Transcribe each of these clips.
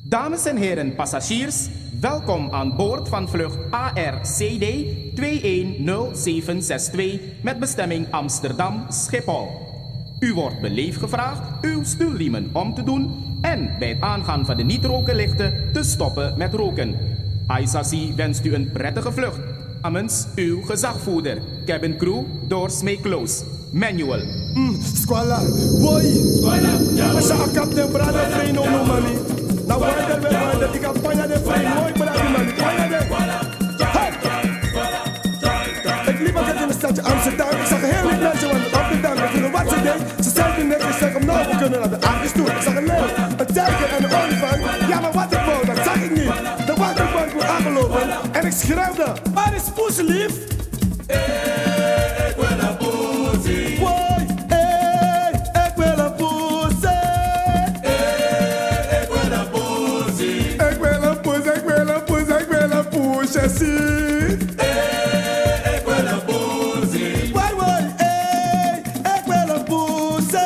Dames en heren passagiers, welkom aan boord van vlucht ARCD 210762 met bestemming Amsterdam Schiphol. U wordt beleefd gevraagd uw stoelriemen om te doen en bij het aangaan van de niet-rokenlichten te stoppen met roken. ISAC wenst u een prettige vlucht. Namens uw gezagvoerder, cabin crew, doors may close. Manual. Squala, boy. Squala, asa captain brother free no money. Na wonder we wonder die campagne de free mooi brother money. Ik liep altijd in de stadje Amsterdam. Ik zag een heel lief meisje want op de dam. Ik vroeg wat ze deed. Ze zei toen net, ik zeg hem nou, we kunnen naar de aardjes toe. Ik zag een leeuw, een tijger en een olifant. Ja, maar wat ik wou, dat zag ik niet. De waterbank wordt aangelopen en ik schreeuwde. Waar is Poes lief? Ik wil een poesie. Boy, ik wil een poesie. Ik wil een poesie. Ik wil een poes, ik wil een poes, ik wil een poesje zien. Ik wil een poesie. Boy, boy, ik wil een poesie.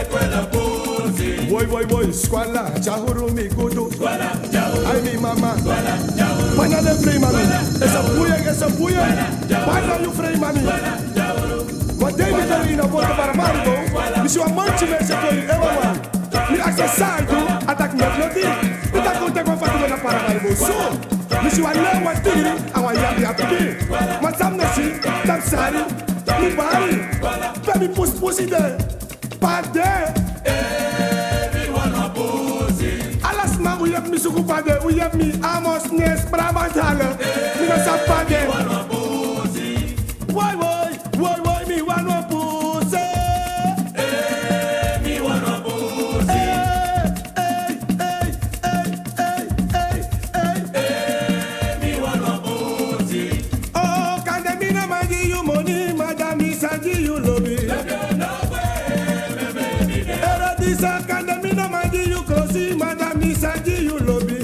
Ik wil een poesie. Boy, boy, boy, squala, jahuru mi kudu. Squala, jahuru. Ay mi mama. Squala, jahuru. Wanneer de vrij mami, is een boeien, is een boeien. Wanneer je vrij mami. Wat deed je dan in een woord van Margo? Dus je een mandje met je voor je eeuwen man. Nu als je saai doet, attack met je ding. Dit is gewoon tegen wat je naar Paramaribo zo. Dus je een leeuw wat tiri, en wat je hebt te maar sam nasi, sam sari, mi bari. Baby push push ide. Pade. Everyone a poesie. Alas ma u hebt me zoeken pade, u hebt me Amos Nes Brabant halen. Mi na sa pade. Everyone a poesie. Why, me want no pussy. Everyone a poesie. Everyone a poesie. Oh, can the mina man give you money, madam Isa give you lobby. Era disa, can the mina man give you closey, madam Isa give you lobby.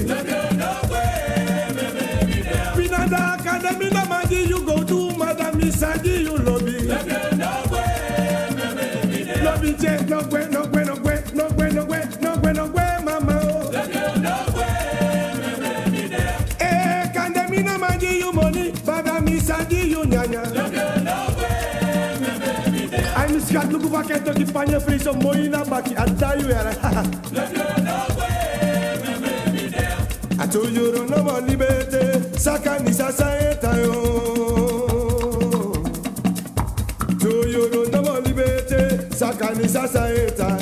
Pinada, can the mina man give you go to, madam Isa give you lobby. Lobby jet, no gwe, no gwe, no gwe, no gwe, no gwe, no gwe, no gwe, mama. Eh, can the mina man give you money, madam Isa give you nyanya. Ay, mi schat, look over at the panya free some money na baki. I tell you, I told you don't know about liberty. Sakani sasaeta yo. Told you don't know about liberty. Sakani sasaeta.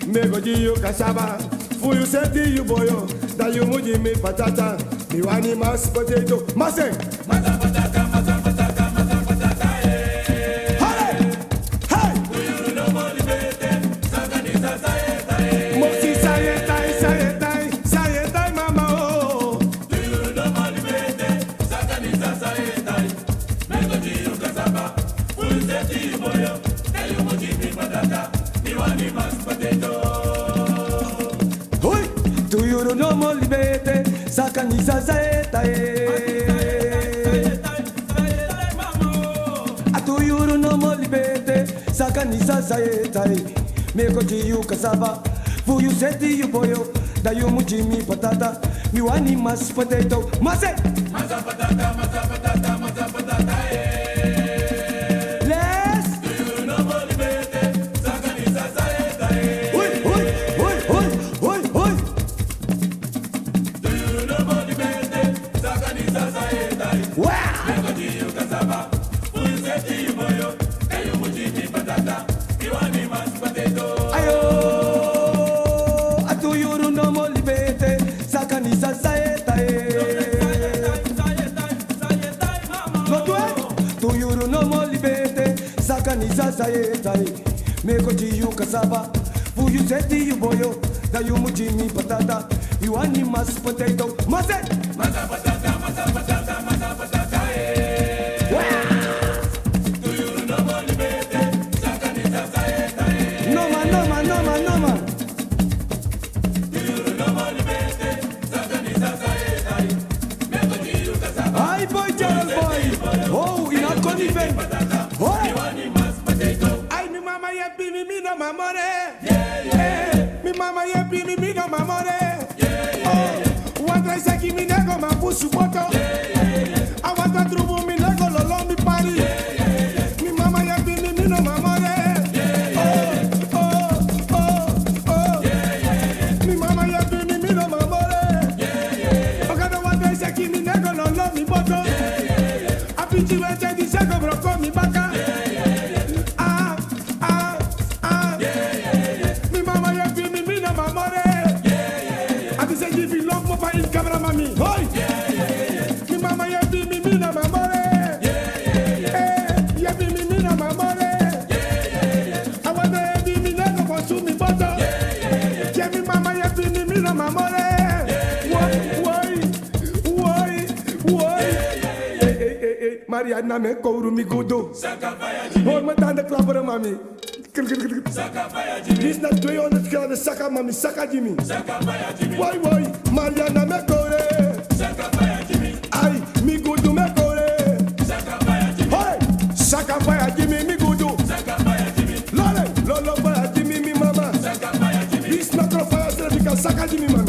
Mego di you kasaba. For you said you boyo. That you muji me patata. Me wani mas potato. Mase. Masa patata, masa patata, masa patata. Mosi sayetai, sayetai, sayetai mama oh. Oi, do you know more liberty? Sakanisa sayetai. Do you know more liberty? Sakanisa sayetai. Meko ji you cassava. For you said you boyo. Da you muji mi patata. Mi wani mas potato. Mase. Masa patata, masa patata, masa patata. Les. Do you know what liberty? Sakanisa sayetai. Oi, oi, oi, oi, oi, oi. Do you know what liberty? Sakanisa sayetai. Wow. Meko ji you cassava. For you said you boyo. Da you muji mi patata. Mi wani mas potato. Ayo. Atu yuru no mo libete. Sakanisa sayetai. Tu yuru no mo libete. Sakanisa sayetai. Meko ji you cassava. For you said you boyo. Da you muji mi patata. You wani mas potato. Mase. Masa patata, masa patata, masa patata. Do you know what liberty? Sakanisa sayetai. No man, no man, no man, no man. Do you know what liberty? Sakanisa sayetai. Meko ji you cassava. Hi boy, Gerald boy. Oh, in our convent. Oh. Wani mas potato. Ay, mi mama yepi mi no mamore. Yeah, yeah. Mi mama yepi mi no mamore. supoto. I want to trouble me nego lolo mi pari. Mi mama ya bini mi no mamore. Oh, oh, oh, oh. Mi mama ya bini mi no mamore. Okada wa de se kini nego lolo mi boto. Apiti we che di se go broko mi baka. Ah, ah, ah. Mi mama ya bini mi no mamore. Abi se give you love mo pa in camera mami. Hoy. Mi mama ya bini mi no mamore. Ya bini mi no mamore. I want to be mi nego for su mi boto. Yeah, mi mama ya bini mi no mamore. Woi. Mariana me kouru mi gudo. Hoor me dan de klapperen mami. Dit is naar 200 graden saka mami, saka Jimmy. Woi, Mariana me kore. Ai, mi gudo me kore. Hoi, saka fire Jimmy, mi gudo. Lolo fire Jimmy, mi mama. This is not fire, saka Jimmy mami.